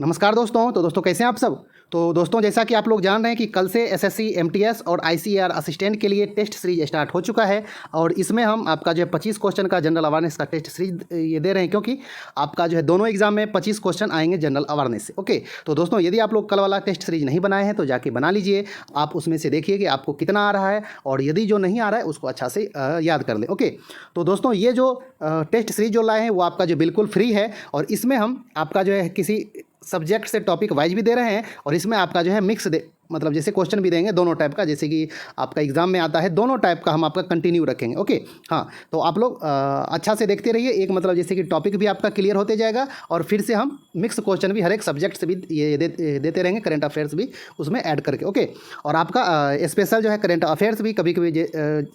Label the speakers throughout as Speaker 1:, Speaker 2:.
Speaker 1: नमस्कार दोस्तों। तो दोस्तों कैसे हैं आप सब। तो दोस्तों जैसा कि आप लोग जान रहे हैं कि कल से एसएससी एमटीएस और आईसीएआर असिस्टेंट के लिए टेस्ट सीरीज स्टार्ट हो चुका है और इसमें हम आपका जो है 25 क्वेश्चन का जनरल अवेयरनेस का टेस्ट सीरीज ये दे रहे हैं, क्योंकि आपका जो है दोनों एग्जाम में 25 क्वेश्चन आएंगे जनरल अवेयरनेस से। ओके, तो दोस्तों यदि आप लोग कल वाला टेस्ट सीरीज नहीं बनाए हैं तो जाके बना लीजिए। आप उसमें से देखिए कि आपको कितना आ रहा है और यदि जो नहीं आ रहा है उसको अच्छा से याद कर लें। ओके, तो दोस्तों ये जो टेस्ट सीरीज जो लाए हैं वो आपका जो बिल्कुल फ्री है और इसमें हम आपका जो है किसी सब्जेक्ट से टॉपिक वाइज भी दे रहे हैं और इसमें आपका जो है मिक्स मतलब जैसे क्वेश्चन भी देंगे दोनों टाइप का, जैसे कि आपका एग्जाम में आता है दोनों टाइप का हम आपका कंटिन्यू रखेंगे। ओके हाँ, तो आप लोग अच्छा से देखते रहिए। एक मतलब जैसे कि टॉपिक भी आपका क्लियर होते जाएगा और फिर से हम मिक्स क्वेश्चन भी हर एक सब्जेक्ट से भी ये देते रहेंगे, करंट अफेयर्स भी उसमें ऐड करके। ओके, और आपका स्पेशल जो है करंट अफेयर्स भी कभी कभी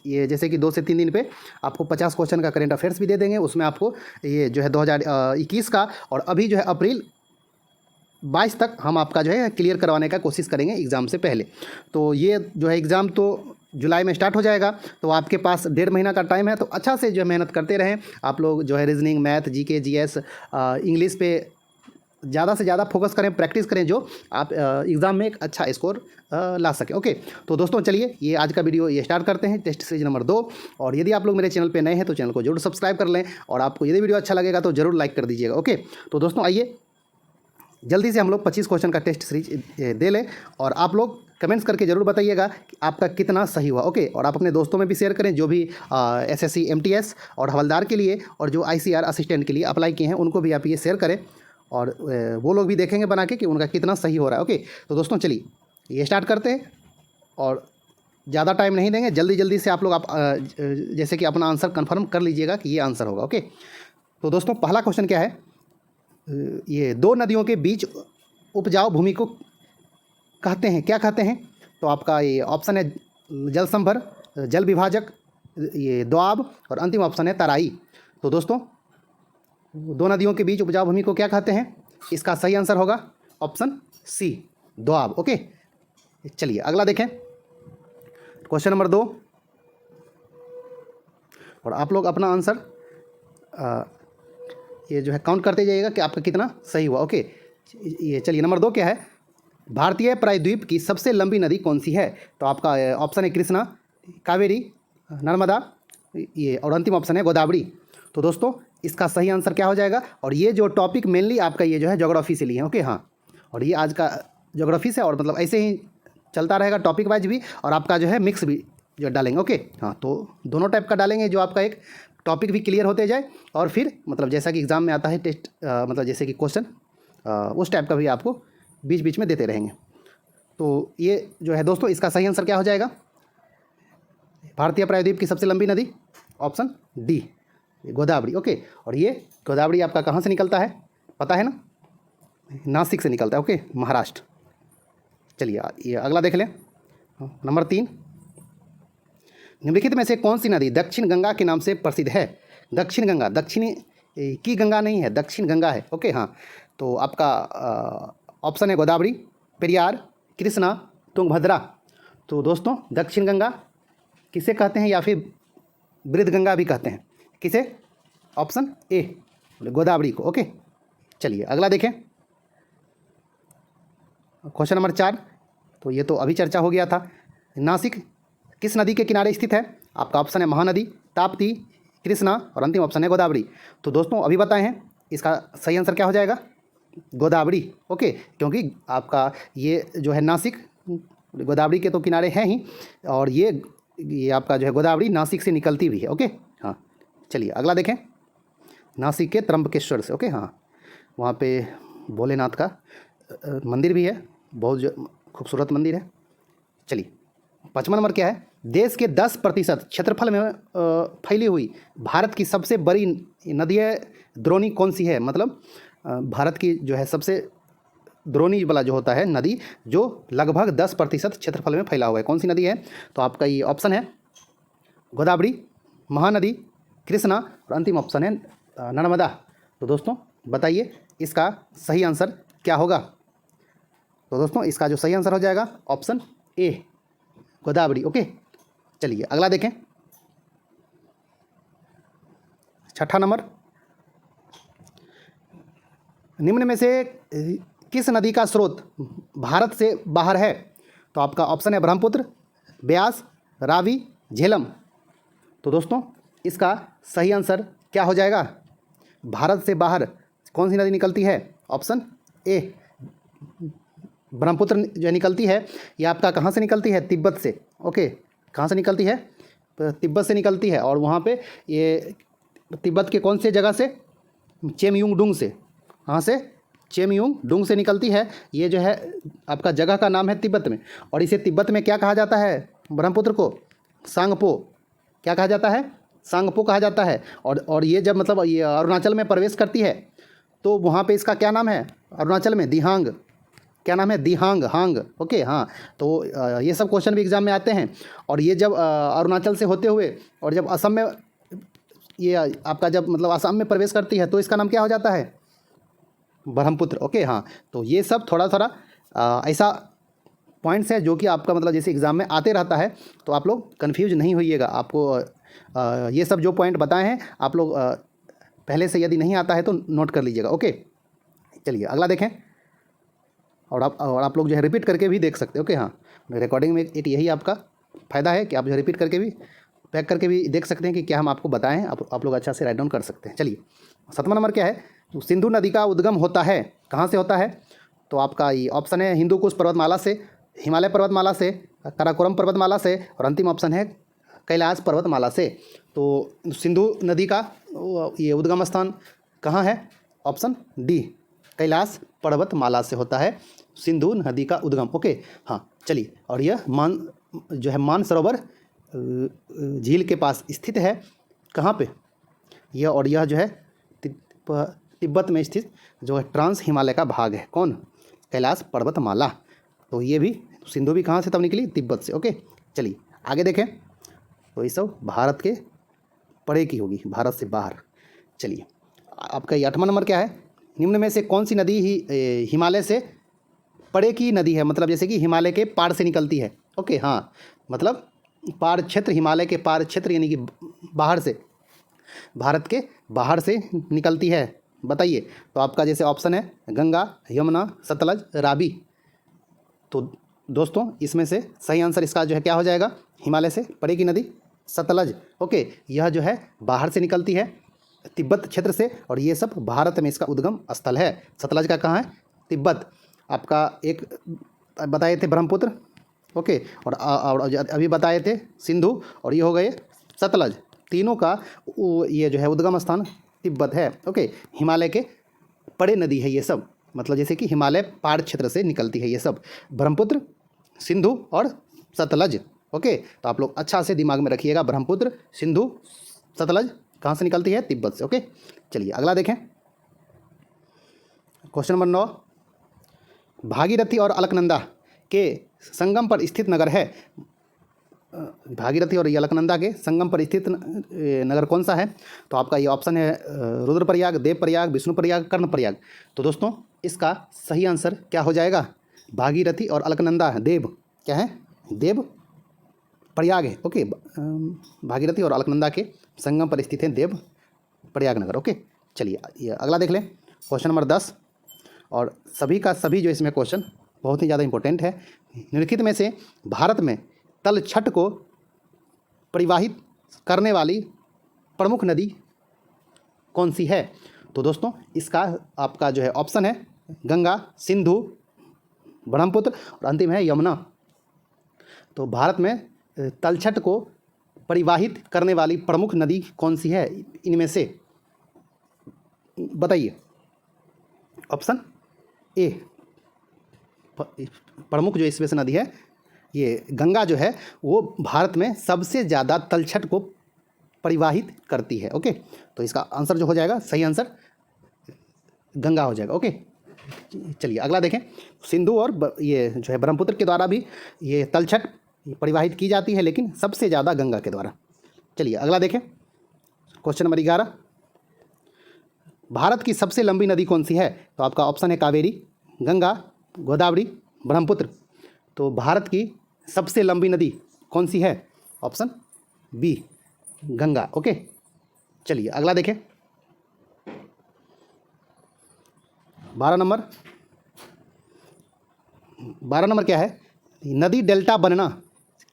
Speaker 1: ये जैसे कि 2 से 3 दिन पे आपको 50 क्वेश्चन का करंट अफेयर्स भी दे देंगे। उसमें आपको ये जो है 2021 का और अभी जो है अप्रैल 22 तक हम आपका जो है क्लियर करवाने का कोशिश करेंगे एग्ज़ाम से पहले। तो ये जो है एग्ज़ाम तो जुलाई में स्टार्ट हो जाएगा, तो आपके पास 1.5 महीना का टाइम है। तो अच्छा से जो है मेहनत करते रहें आप लोग। जो है reasoning, math, GK, GS, English पे ज़्यादा से ज़्यादा फोकस करें, प्रैक्टिस करें, जो आप एग्ज़ाम में एक अच्छा स्कोर ला सकें। ओके, तो दोस्तों चलिए ये आज का वीडियो ये स्टार्ट करते हैं, टेस्ट सीरीज नंबर 2। और यदि आप लोग मेरे चैनल पे नए हैं तो चैनल को जरूर सब्सक्राइब कर लें और आपको यदि वीडियो अच्छा लगेगा तो ज़रूर लाइक कर दीजिएगा। ओके, तो दोस्तों आइए जल्दी से हम लोग 25 क्वेश्चन का टेस्ट सीरीज दे लें और आप लोग कमेंट्स करके ज़रूर बताइएगा कि आपका कितना सही हुआ। ओके, और आप अपने दोस्तों में भी शेयर करें जो भी एसएससी एमटीएस और हवलदार के लिए और जो आईसीआर असिस्टेंट के लिए अप्लाई किए हैं उनको भी आप ये शेयर करें और वो लोग भी देखेंगे बना के कि उनका कितना सही हो रहा है। ओके, तो दोस्तों चलिए ये स्टार्ट करते हैं और ज़्यादा टाइम नहीं देंगे, जल्दी जल्दी से आप लोग जैसे कि अपना आंसर कन्फर्म कर लीजिएगा कि ये आंसर होगा। ओके, तो दोस्तों पहला क्वेश्चन क्या है, ये 2 नदियों के बीच उपजाऊ भूमि को कहते हैं, क्या कहते हैं। तो आपका ये ऑप्शन है जल संभर, जल विभाजक, ये दोआब और अंतिम ऑप्शन है तराई। तो दोस्तों 2 नदियों के बीच उपजाऊ भूमि को क्या कहते हैं, इसका सही आंसर होगा ऑप्शन सी, दोआब। ओके, चलिए अगला देखें, क्वेश्चन नंबर 2 और आप लोग अपना आंसर ये जो है काउंट करते जाइएगा कि आपका कितना सही हुआ। ओके, ये चलिए नंबर 2 क्या है, भारतीय प्रायद्वीप की सबसे लंबी नदी कौन सी है। तो आपका ऑप्शन है कृष्णा, कावेरी, नर्मदा, ये और अंतिम ऑप्शन है गोदावरी। तो दोस्तों इसका सही आंसर क्या हो जाएगा, और ये जो टॉपिक मेनली आपका ये जो है ज्योग्राफी से लिए हैं। ओके हाँ, और ये आज का ज्योग्राफी से और मतलब ऐसे ही चलता रहेगा टॉपिक वाइज भी और आपका जो है मिक्स भी जो डालेंगे। ओके हाँ, तो दोनों टाइप का डालेंगे, जो आपका एक टॉपिक भी क्लियर होते जाए और फिर मतलब जैसा कि एग्ज़ाम में आता है टेस्ट मतलब जैसे कि क्वेश्चन उस टाइप का भी आपको बीच बीच में देते रहेंगे। तो ये जो है दोस्तों इसका सही आंसर क्या हो जाएगा, भारतीय प्रायद्वीप की सबसे लंबी नदी ऑप्शन डी, गोदावरी। ओके, और ये गोदावरी आपका कहाँ से निकलता है पता है ना, नासिक से निकलता है। ओके, महाराष्ट्र। चलिए ये अगला देख लें, नंबर 3, निम्नलिखित में से कौन सी नदी दक्षिण गंगा के नाम से प्रसिद्ध है। दक्षिण गंगा, दक्षिणी की गंगा नहीं है, दक्षिण गंगा है। ओके हाँ, तो आपका ऑप्शन है गोदावरी, पेरियार, कृष्णा, तुंगभद्रा। तो दोस्तों दक्षिण गंगा किसे कहते हैं या फिर वृद्ध गंगा भी कहते हैं, किसे, ऑप्शन ए गोदावरी को। ओके, चलिए अगला देखें, क्वेश्चन नंबर 4। तो ये तो अभी चर्चा हो गया था, नासिक किस नदी के किनारे स्थित है। आपका ऑप्शन है महानदी, ताप्ती, कृष्णा और अंतिम ऑप्शन है गोदावरी। तो दोस्तों अभी बताए हैं इसका सही आंसर क्या हो जाएगा, गोदावरी। ओके, क्योंकि आपका ये जो है नासिक गोदावरी के तो किनारे हैं ही और ये आपका जो है गोदावरी नासिक से निकलती भी है। ओके हाँ, चलिए अगला देखें, नासिक के त्र्यंबकेश्वर से। ओके हाँ, वहाँ पे भोलेनाथ का मंदिर भी है, बहुत खूबसूरत मंदिर है। चलिए 5वां नंबर क्या है, देश के 10% क्षेत्रफल में फैली हुई भारत की सबसे बड़ी नदी द्रोणी कौन सी है। मतलब भारत की जो है सबसे द्रोणी वाला जो होता है नदी जो लगभग 10% क्षेत्रफल में फैला हुआ है, कौन सी नदी है। तो आपका ये ऑप्शन है गोदावरी, महानदी, कृष्णा और अंतिम ऑप्शन है नर्मदा। तो दोस्तों बताइए इसका सही आंसर क्या होगा। तो दोस्तों इसका जो सही आंसर हो जाएगा ऑप्शन ए, गोदावरी। ओके, चलिए अगला देखें, 6वां नंबर, निम्न में से किस नदी का स्रोत भारत से बाहर है? तो आपका ऑप्शन है ब्रह्मपुत्र, ब्यास, रावी, झेलम। तो दोस्तों इसका सही आंसर क्या हो जाएगा? भारत से बाहर कौन सी नदी निकलती है? ऑप्शन ए ब्रह्मपुत्र जो निकलती है, ये आपका कहाँ से निकलती है? तिब्बत से। ओके, कहाँ से निकलती है? तिब्बत से निकलती है। और वहाँ पे ये तिब्बत के कौन से जगह से? चेमयुंगडुंग से। कहाँ से? चेमयुंगडुंग से निकलती है। ये जो है आपका जगह का नाम है तिब्बत में। और इसे तिब्बत में क्या कहा जाता है? ब्रह्मपुत्र को सांगपो। क्या कहा जाता है? सांगपो कहा जाता है। और ये जब मतलब ये अरुणाचल में प्रवेश करती है तो वहाँ पे इसका क्या नाम है? अरुणाचल में दिहांग। क्या नाम है? दिहांग, हांग। ओके, हाँ। तो ये सब क्वेश्चन भी एग्जाम में आते हैं। और ये जब अरुणाचल से होते हुए और जब असम में ये आपका जब मतलब असम में प्रवेश करती है तो इसका नाम क्या हो जाता है? ब्रह्मपुत्र। ओके, हाँ। तो ये सब थोड़ा थोड़ा ऐसा पॉइंट्स है जो कि आपका मतलब जैसे एग्ज़ाम में आते रहता है, तो आप लोग कन्फ्यूज नहीं होइएगा। आपको ये सब जो पॉइंट बताए हैं आप लोग पहले से यदि नहीं आता है तो नोट कर लीजिएगा। ओके, चलिए अगला देखें। और आप लोग जो है रिपीट करके भी देख सकते हैं। ओके, हाँ, रिकॉर्डिंग में एक यही आपका फ़ायदा है कि आप जो है रिपीट करके भी पैक करके भी देख सकते हैं कि क्या हम आपको बताएं हैं। आप लोग अच्छा से राइट डाउन कर सकते हैं। चलिए 7वां नंबर क्या है? तो सिंधु नदी का उद्गम होता है, कहाँ से होता है? तो आपका ये ऑप्शन है हिंदू कुश पर्वतमाला से, हिमालय पर्वतमाला से, काराकोरम पर्वतमाला से, और अंतिम ऑप्शन है कैलाश पर्वतमाला से। तो सिंधु नदी का ये उद्गम स्थान कहाँ है? ऑप्शन डी, कैलाश पर्वतमाला से होता है सिंधु नदी का उद्गम। ओके, हाँ, चलिए। और यह मानसरोवर झील के पास स्थित है। कहाँ पे? यह जो है तिब्बत में स्थित जो है ट्रांस हिमालय का भाग है। कौन? कैलाश पर्वतमाला। तो ये भी सिंधु भी कहाँ से तब निकली? तिब्बत से। ओके, चलिए आगे देखें। तो ये सब भारत के परे की होगी, भारत से बाहर। चलिए आपका ये 8वां नंबर क्या है? निम्न में से कौन सी नदी ही हिमालय से परे की नदी है? मतलब जैसे कि हिमालय के पार से निकलती है। ओके, हाँ, मतलब पार क्षेत्र, हिमालय के पार क्षेत्र यानी कि बाहर से, भारत के बाहर से निकलती है। बताइए। तो आपका जैसे ऑप्शन है गंगा, यमुना, सतलज, रावी। तो दोस्तों इसमें से सही आंसर इसका जो है क्या हो जाएगा? हिमालय से परे की नदी सतलज। ओके, यह जो है बाहर से निकलती है तिब्बत क्षेत्र से, और ये सब भारत में इसका उद्गम स्थल है। सतलज का कहाँ है? तिब्बत। आपका एक बताए थे ब्रह्मपुत्र। ओके, और अभी बताए थे सिंधु, और ये हो गए सतलज। तीनों का ये जो है उद्गम स्थान तिब्बत है। ओके, हिमालय के बड़े नदी है ये सब, मतलब जैसे कि हिमालय पहाड़ क्षेत्र से निकलती है ये सब, ब्रह्मपुत्र, सिंधु और सतलज। ओके, तो आप लोग अच्छा से दिमाग में रखिएगा, ब्रह्मपुत्र, सिंधु, सतलज कहाँ से निकलती है? तिब्बत से। ओके, चलिए अगला देखें। क्वेश्चन नंबर 9, भागीरथी और अलकनंदा के संगम पर स्थित नगर है। भागीरथी और अलकनंदा के संगम पर स्थित नगर कौन सा है? तो आपका ये ऑप्शन है रुद्रप्रयाग, देवप्रयाग, विष्णुप्रयाग, कर्णप्रयाग। तो दोस्तों इसका सही आंसर क्या हो जाएगा? भागीरथी और अलकनंदा, देव क्या है? देव प्रयाग है। ओके, भागीरथी और अलकनंदा के संगम पर स्थित है देव प्रयाग नगर। ओके, चलिए ये अगला देख लें। क्वेश्चन नंबर 10, और सभी का सभी जो इसमें क्वेश्चन बहुत ही ज़्यादा इंपॉर्टेंट है। निम्नलिखित में से भारत में तलछट को परिवाहित करने वाली प्रमुख नदी कौन सी है? तो दोस्तों इसका आपका जो है ऑप्शन है गंगा, सिंधु, ब्रह्मपुत्र और अंतिम है यमुना। तो भारत में तलछट को परिवाहित करने वाली प्रमुख नदी कौन सी है इनमें से? बताइए। ऑप्शन ए, प्रमुख जो इसमें से नदी है ये गंगा जो है वो भारत में सबसे ज़्यादा तलछट को परिवाहित करती है। ओके, तो इसका आंसर जो हो जाएगा, सही आंसर गंगा हो जाएगा। ओके, चलिए अगला देखें। सिंधु और ये जो है ब्रह्मपुत्र के द्वारा भी ये तलछट परिवाहित की जाती है, लेकिन सबसे ज़्यादा गंगा के द्वारा। चलिए अगला देखें। क्वेश्चन नंबर 11, भारत की सबसे लंबी नदी कौन सी है? तो आपका ऑप्शन है कावेरी, गंगा, गोदावरी, ब्रह्मपुत्र। तो भारत की सबसे लंबी नदी कौन सी है? Option B, Ganga. ओके, चलिए अगला देखें। 12 नंबर, 12 नंबर क्या है, नदी डेल्टा बनना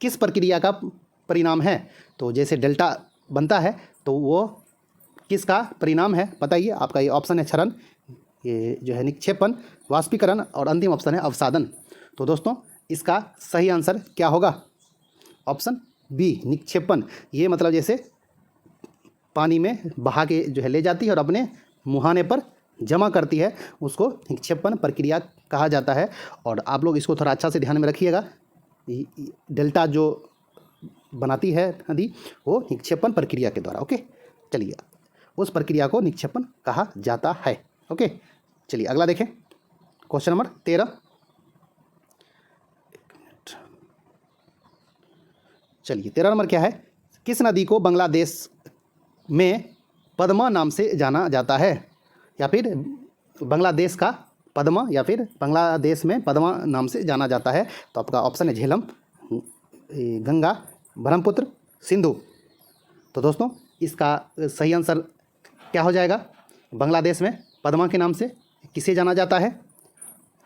Speaker 1: किस प्रक्रिया का परिणाम है। तो जैसे डेल्टा बनता है तो वो किसका परिणाम है बताइए। आपका ये ऑप्शन है क्षरण, ये जो है निक्षेपण, वाष्पीकरण और अंतिम ऑप्शन है अवसादन। तो दोस्तों इसका सही आंसर क्या होगा, ऑप्शन बी निक्षेपण। ये मतलब जैसे पानी में बहा के जो है ले जाती है और अपने मुहाने पर जमा करती है, उसको निक्षेपण प्रक्रिया कहा जाता है। और आप लोग इसको थोड़ा अच्छा से ध्यान में रखिएगा, डेल्टा जो बनाती है नदी वो निक्षेपण प्रक्रिया के द्वारा। ओके, चलिए उस प्रक्रिया को निक्षेपण कहा जाता है। ओके, चलिए अगला देखें, क्वेश्चन नंबर 13। चलिए 13 नंबर क्या है, किस नदी को बांग्लादेश में पद्मा नाम से जाना जाता है, या फिर बांग्लादेश का पद्मा, या फिर बांग्लादेश में पद्मा नाम से जाना जाता है। तो आपका ऑप्शन है झेलम, गंगा, ब्रह्मपुत्र, सिंधु। तो दोस्तों इसका सही आंसर क्या हो जाएगा, बांग्लादेश में पद्मा के नाम से किसे जाना जाता है,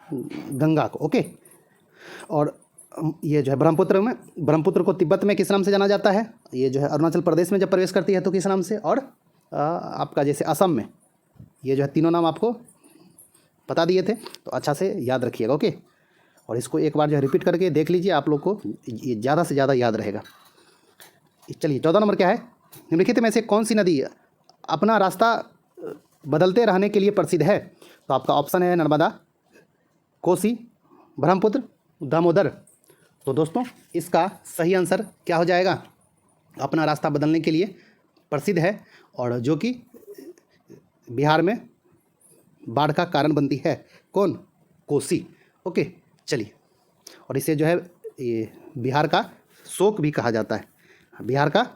Speaker 1: गंगा को। ओके, और ये जो है ब्रह्मपुत्र को तिब्बत में किस नाम से जाना जाता है, ये जो है अरुणाचल प्रदेश में जब प्रवेश करती है तो किस नाम से, और आपका जैसे असम में, ये जो है तीनों नाम आपको बता दिए थे, तो अच्छा से याद रखिएगा। ओके, और इसको एक बार जो है रिपीट करके देख लीजिए, आप लोग को ये ज़्यादा से ज़्यादा याद रहेगा। चलिए 14 नंबर क्या है, निम्नलिखित में से कौन सी नदी अपना रास्ता बदलते रहने के लिए प्रसिद्ध है। तो आपका ऑप्शन है नर्मदा, कोसी, ब्रह्मपुत्र, दामोदर। तो दोस्तों इसका सही आंसर क्या हो जाएगा, अपना रास्ता बदलने के लिए प्रसिद्ध है और जो कि बिहार में बाढ़ का कारण बनती है, कौन, कोसी। ओके, चलिए, और इसे जो है ये बिहार का शोक भी कहा जाता है, बिहार का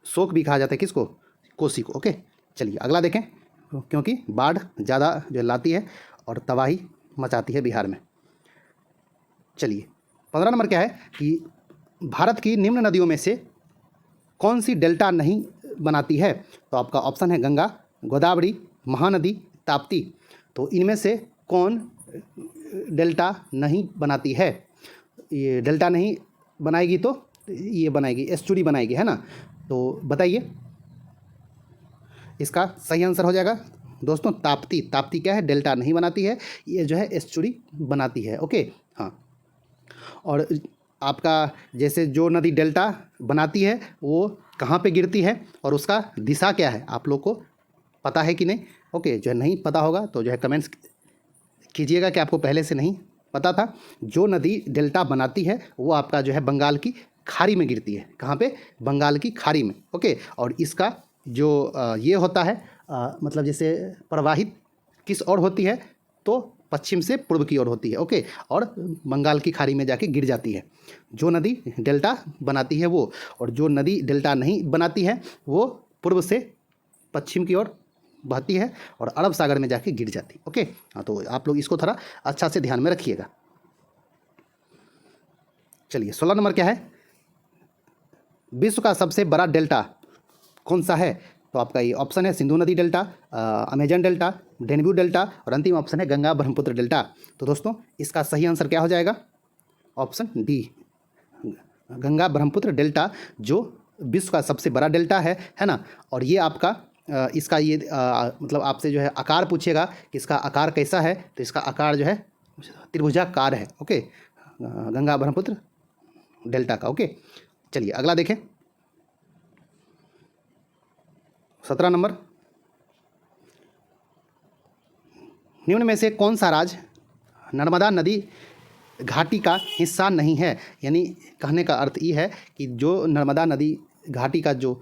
Speaker 1: शोक भी कहा जाता है किसको, कोसी को। ओके, चलिए अगला देखें, क्योंकि बाढ़ ज़्यादा जो लाती है और तबाही मचाती है बिहार में। चलिए 15 नंबर क्या है कि भारत की निम्न नदियों में से कौन सी डेल्टा नहीं बनाती है। तो आपका ऑप्शन है गंगा, गोदावरी, महानदी, ताप्ती। तो इनमें से कौन डेल्टा नहीं बनाती है, ये डेल्टा नहीं बनाएगी तो ये बनाएगी, एस्चुरी बनाएगी, है ना। तो बताइए इसका सही आंसर हो जाएगा दोस्तों ताप्ती। ताप्ती क्या है, डेल्टा नहीं बनाती है, ये जो है एस्चुरी बनाती है। ओके, हाँ, और आपका जैसे जो नदी डेल्टा बनाती है वो कहाँ पे गिरती है और उसका दिशा क्या है, आप लोग को पता है कि नहीं। ओके, जो है नहीं पता होगा तो जो है कमेंट्स कीजिएगा कि आपको पहले से नहीं पता था। जो नदी डेल्टा बनाती है वो आपका जो है बंगाल की खाड़ी में गिरती है, कहाँ पे, बंगाल की खाड़ी में। ओके, और इसका जो ये होता है मतलब जैसे प्रवाहित किस ओर होती है, तो पश्चिम से पूर्व की ओर होती है। ओके, और बंगाल की खाड़ी में जाके गिर जाती है जो नदी डेल्टा बनाती है वो, और जो नदी डेल्टा नहीं बनाती है वो पूर्व से पश्चिम की ओर बहती है और अरब सागर में जाके गिर जाती है। ओके, हाँ, तो आप लोग इसको थोड़ा अच्छा से ध्यान में रखिएगा। चलिए 16 नंबर क्या है, विश्व का सबसे बड़ा डेल्टा कौन सा है। तो आपका ये ऑप्शन है सिंधु नदी डेल्टा, अमेजन डेल्टा, डेन्यू डेल्टा और अंतिम ऑप्शन है गंगा ब्रह्मपुत्र डेल्टा। तो दोस्तों इसका सही आंसर क्या हो जाएगा, option D Ganga Brahmaputra delta, जो विश्व का सबसे बड़ा डेल्टा है ना। और ये आपका इसका ये मतलब आपसे जो है आकार पूछेगा कि इसका आकार कैसा है, तो इसका आकार जो है त्रिभुजाकार है। ओके, गंगा ब्रह्मपुत्र डेल्टा का। ओके, चलिए अगला देखें 17 नंबर, निम्न में से कौन सा राज्य नर्मदा नदी घाटी का हिस्सा नहीं है। यानी कहने का अर्थ ये है कि जो नर्मदा नदी घाटी का जो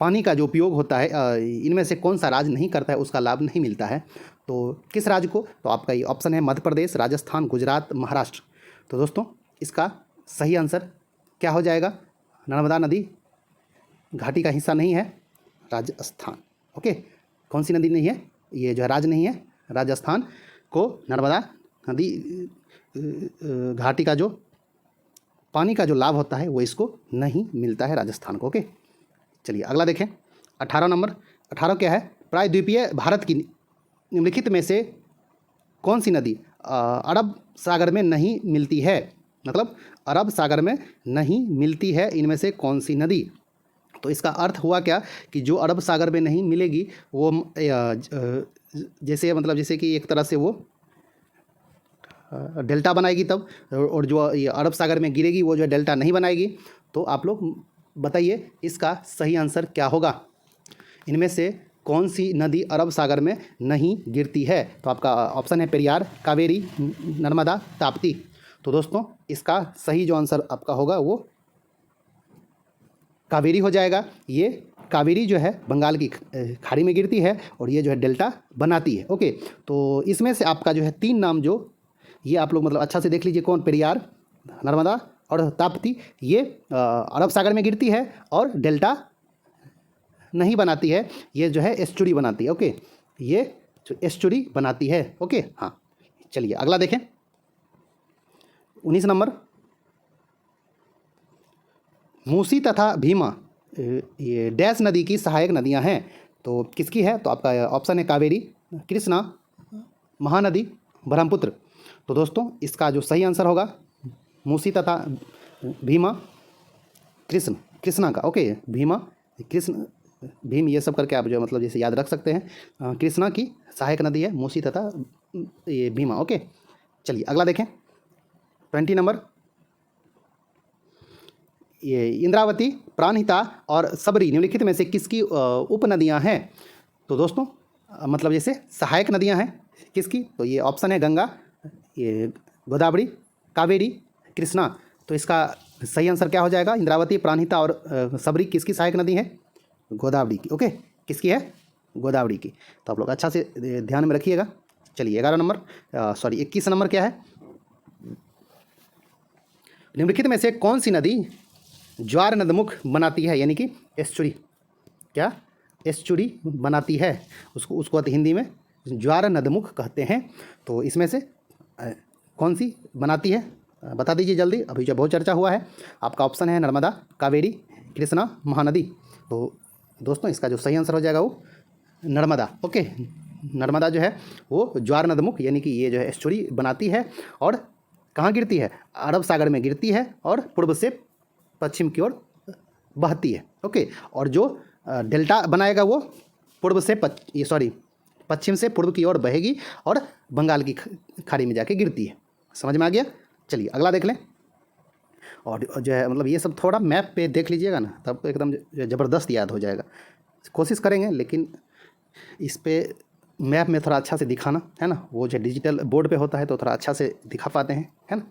Speaker 1: पानी का जो उपयोग होता है इनमें से कौन सा राज्य नहीं करता है, उसका लाभ नहीं मिलता है। तो किस राज्य को, तो आपका ये ऑप्शन है मध्य प्रदेश, राजस्थान, गुजरात, महाराष्ट्र। तो दोस्तों इसका सही आंसर क्या हो जाएगा, नर्मदा नदी घाटी का हिस्सा नहीं है राजस्थान। ओके, कौन सी नदी नहीं है, ये जो है राज्य नहीं है, राजस्थान को नर्मदा नदी घाटी का जो पानी का जो लाभ होता है वो इसको नहीं मिलता है, राजस्थान को। ओके, चलिए अगला देखें 18 नंबर। 18 क्या है, प्रायद्वीपीय भारत की निम्नलिखित में से कौन सी नदी अरब सागर में नहीं मिलती है, मतलब अरब सागर में नहीं मिलती है इनमें से कौन सी नदी। तो इसका अर्थ हुआ क्या कि जो अरब सागर में नहीं मिलेगी वो जैसे मतलब जैसे कि एक तरह से वो डेल्टा बनाएगी तब, और जो ये अरब सागर में गिरेगी वो जो है डेल्टा नहीं बनाएगी। तो आप लोग बताइए इसका सही आंसर क्या होगा, इनमें से कौन सी नदी अरब सागर में नहीं गिरती है। तो आपका ऑप्शन है पेरियार, कावेरी, नर्मदा, ताप्ती। तो दोस्तों इसका सही जो आंसर आपका होगा वो कावेरी हो जाएगा। ये कावेरी जो है बंगाल की खाड़ी में गिरती है और ये जो है डेल्टा बनाती है। ओके, तो इसमें से आपका जो है 3 नाम जो ये आप लोग मतलब अच्छा से देख लीजिए, कौन, पेरियार, नर्मदा और ताप्ती, ये अरब सागर में गिरती है और डेल्टा नहीं बनाती है, ये जो है एस्चुरी बनाती है। ओके, ये जो एस्चुरी बनाती है। ओके, हाँ चलिए अगला देखें, 19 नंबर। मूसी तथा भीमा ये डैश नदी की सहायक नदियां हैं, तो किसकी है। तो आपका ऑप्शन है कावेरी, कृष्णा, महानदी, ब्रह्मपुत्र। तो दोस्तों इसका जो सही आंसर होगा मूसी तथा भीमा, कृष्णा का। ओके, भीमा, कृष्ण, भीम, ये सब करके आप जो मतलब जैसे याद रख सकते हैं। कृष्णा की सहायक नदी है मूसी तथा ये भीमा। ओके, चलिए अगला देखें, 20 नंबर। ये इंद्रावती, प्राणहिता और सबरी निम्नलिखित में से किसकी उपनदियां हैं। तो दोस्तों मतलब जैसे सहायक नदियां हैं किसकी, तो ये ऑप्शन है गंगा, ये गोदावरी, कावेरी, कृष्णा। तो इसका सही आंसर क्या हो जाएगा, इंद्रावती, प्राणहिता और सबरी किसकी सहायक नदी है, गोदावरी की। ओके, किसकी है, गोदावरी की। तो आप लोग अच्छा से ध्यान में रखिएगा। चलिए 11 नंबर, सॉरी 21 नंबर क्या है, निम्नलिखित में से कौन सी नदी ज्वार नदमुख बनाती है, यानी कि एस्चुरी, क्या एस्चुरी बनाती है, उसको हिंदी में ज्वार नदमुख कहते हैं। तो इसमें से कौन सी बनाती है बता दीजिए जल्दी, अभी जो बहुत चर्चा हुआ है। आपका ऑप्शन है नर्मदा, कावेरी, कृष्णा, महानदी। तो दोस्तों इसका जो सही आंसर हो जाएगा वो नर्मदा। ओके, नर्मदा जो है वो ज्वार नदमुख यानी कि ये जो है एस्चुरी बनाती है और कहाँ गिरती है, अरब सागर में गिरती है और पूर्व से पश्चिम की ओर बहती है। ओके, और जो डेल्टा बनाएगा वो पूर्व से पश्चिम से पूर्व की ओर बहेगी और बंगाल की खाड़ी में जाके गिरती है। समझ में आ गया। चलिए अगला देख लें, और जो है मतलब ये सब थोड़ा मैप पे देख लीजिएगा ना, तब तो एकदम ज़बरदस्त याद हो जाएगा। कोशिश करेंगे लेकिन इस पे मैप में थोड़ा अच्छा से दिखाना है ना, वो जो डिजिटल बोर्ड पे होता है तो थोड़ा अच्छा से दिखा पाते हैं, है ना।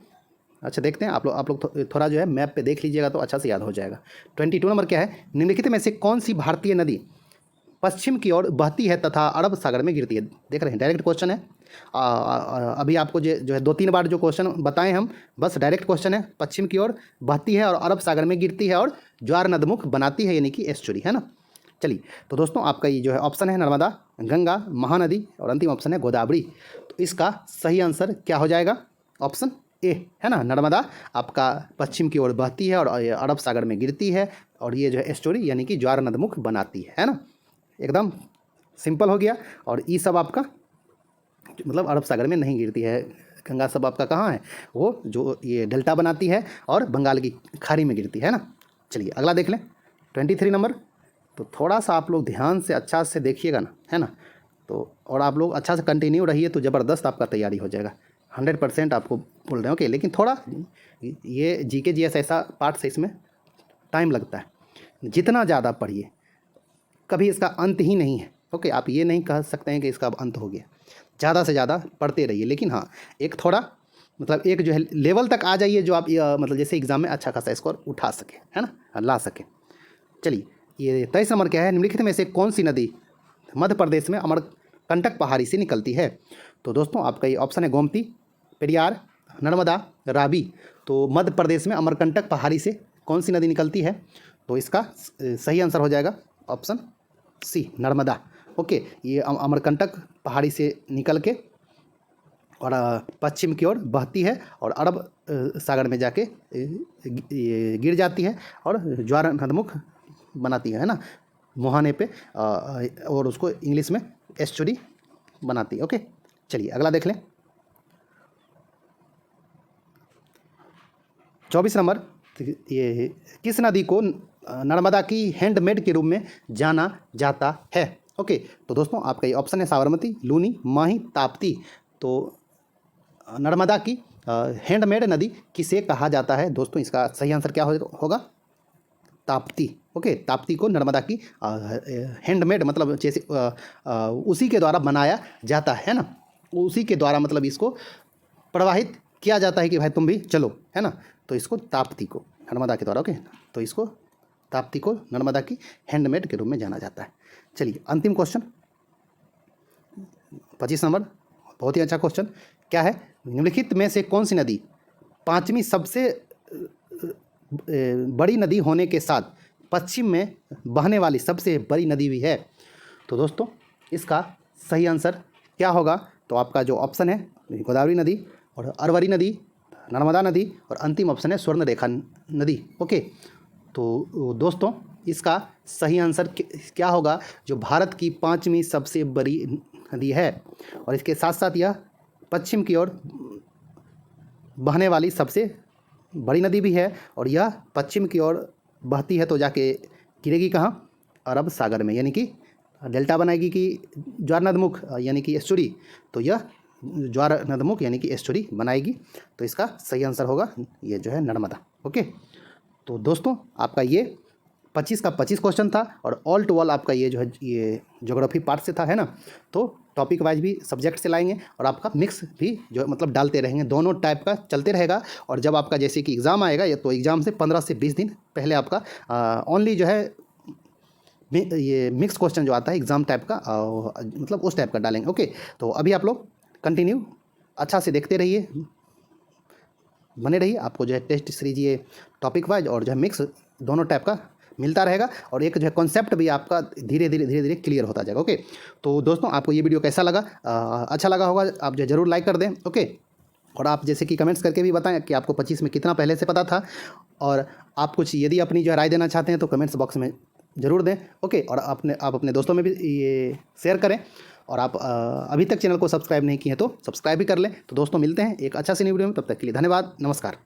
Speaker 1: अच्छा देखते हैं, आप लोग थोड़ा जो है मैप पे देख लीजिएगा तो अच्छा से याद हो जाएगा। 22 नंबर क्या है, निम्नलिखित में से कौन सी भारतीय नदी पश्चिम की ओर बहती है तथा अरब सागर में गिरती है। देख रहे हैं डायरेक्ट क्वेश्चन है। अभी आपको जो है 2-3 बार जो क्वेश्चन बताए हम, बस डायरेक्ट क्वेश्चन है, पश्चिम की ओर बहती है और अरब सागर में गिरती है और ज्वार नदमुख बनाती है यानी कि एस्चुरी, है ना। चलिए तो दोस्तों आपका ये जो है ऑप्शन है नर्मदा, गंगा, महानदी और अंतिम ऑप्शन है गोदावरी। तो इसका सही आंसर क्या हो जाएगा, ऑप्शन ए, है ना, नर्मदा आपका पश्चिम की ओर बहती है और अरब सागर में गिरती है और ये जो है एस्चुरी यानी कि ज्वार नदमुख बनाती है ना। एकदम सिंपल हो गया। और ये सब आपका मतलब अरब सागर में नहीं गिरती है, गंगा सब आपका कहाँ है, वो जो ये डेल्टा बनाती है और बंगाल की खाड़ी में गिरती है ना। चलिए अगला देख लें, 23 नंबर। तो थोड़ा सा आप लोग ध्यान से अच्छा से देखिएगा ना, है ना। तो और आप लोग अच्छा से कंटिन्यू रहिए तो ज़बरदस्त आपका तैयारी हो जाएगा, 100% आपको बोल रहे हैं। ओके, लेकिन थोड़ा ये जीके जीएस ऐसा पार्ट से इसमें टाइम लगता है, जितना ज़्यादा पढ़िए कभी इसका अंत ही नहीं है। ओके, आप ये नहीं कह सकते हैं कि इसका अब अंत हो गया, ज़्यादा से ज़्यादा पढ़ते रहिए। लेकिन हाँ, एक थोड़ा मतलब एक जो है लेवल तक आ जाइए जो आप मतलब जैसे एग्ज़ाम में अच्छा खासा स्कोर उठा सके, है ना, ला सके। चलिए ये 23 नंबर क्या है, निम्नलिखित में से कौन सी नदी मध्य प्रदेश में अमरकंटक पहाड़ी से निकलती है। तो दोस्तों आपका ये ऑप्शन है गोमती, पेरियार, नर्मदा, रावी। तो मध्य प्रदेश में अमरकंटक पहाड़ी से कौन सी नदी निकलती है, तो इसका सही आंसर हो जाएगा ऑप्शन सी, नर्मदा। ओके, ये अमरकंटक पहाड़ी से निकल के और पश्चिम की ओर बहती है और अरब सागर में जाके गिर जाती है और ज्वार नदमुख बनाती है ना, मुहाने पे, और उसको इंग्लिश में एस्चुरी बनाती है। ओके, चलिए अगला देख लें, 24 नंबर, ये किस नदी को नर्मदा की हैंडमेड के रूप में जाना जाता है? ओके, तो दोस्तों आपका ये ऑप्शन है साबरमती, लूनी, माही, ताप्ती। तो नर्मदा की हैंडमेड नदी किसे कहा जाता है दोस्तों? इसका सही आंसर क्या होगा? ताप्ती। ओके, ताप्ती को नर्मदा की हैंडमेड मतलब जैसे उसी के द्वारा बनाया जाता है ना, उसी के द्वारा मतलब इसको प्रवाहित किया जाता है कि भाई तुम भी चलो, है ना। तो इसको ताप्ती को नर्मदा के द्वारा, ओके, तो इसको ताप्ती को नर्मदा की हैंडमेड के रूप में जाना जाता है। चलिए अंतिम क्वेश्चन 25 नंबर, बहुत ही अच्छा क्वेश्चन। क्या है? निम्नलिखित में से कौन सी नदी पांचवी सबसे बड़ी नदी होने के साथ पश्चिम में बहने वाली सबसे बड़ी नदी भी है? तो दोस्तों इसका सही आंसर क्या होगा? तो आपका जो ऑप्शन है गोदावरी नदी और अरवरी नदी, नर्मदा नदी और अंतिम ऑप्शन है स्वर्णरेखा नदी। ओके, तो दोस्तों इसका सही आंसर क्या होगा? जो भारत की पांचवी सबसे बड़ी नदी है और इसके साथ साथ यह पश्चिम की ओर बहने वाली सबसे बड़ी नदी भी है और यह पश्चिम की ओर बहती है तो जाके गिरेगी कहाँ? अरब सागर में, यानी कि डेल्टा बनाएगी कि ज्वार नदमुख यानी कि एस्चुरी, तो यह ज्वार नदमुख यानी कि एस्चुरी बनाएगी। तो इसका सही आंसर होगा ये जो है नर्मदा। ओके, तो दोस्तों आपका ये 25 का 25 क्वेश्चन था और ऑल टू ऑल आपका ये जो है ये ज्योग्राफी पार्ट से था, है ना। तो टॉपिक वाइज भी सब्जेक्ट से लाएंगे और आपका मिक्स भी जो मतलब डालते रहेंगे, दोनों टाइप का चलते रहेगा। और जब आपका जैसे कि एग्ज़ाम आएगा या तो एग्ज़ाम से 15 से 20 दिन पहले आपका ओनली जो है ये मिक्स क्वेश्चन जो आता है एग्ज़ाम टाइप का मतलब उस टाइप का डालेंगे। ओके, तो अभी आप लोग कंटिन्यू अच्छा से देखते रहिए, बने रहिए, आपको जो है टेस्ट सीरीज ये टॉपिक वाइज और जो है मिक्स दोनों टाइप का मिलता रहेगा और एक जो है कॉन्सेप्ट भी आपका धीरे धीरे क्लियर होता जाएगा। ओके, तो दोस्तों आपको ये वीडियो कैसा लगा? अच्छा लगा होगा आप जो ज़रूर लाइक कर दें। ओके, और आप जैसे कि कमेंट्स करके भी बताएं कि आपको 25 में कितना पहले से पता था और आप कुछ यदि अपनी जो है राय देना चाहते हैं तो कमेंट्स बॉक्स में ज़रूर दें। ओके, और आप अपने दोस्तों में भी ये शेयर करें और आप अभी तक चैनल को सब्सक्राइब नहीं किए हैं तो सब्सक्राइब भी कर लें। तो दोस्तों मिलते हैं एक अच्छा सी न्यू वीडियो में, तब तक के लिए धन्यवाद, नमस्कार।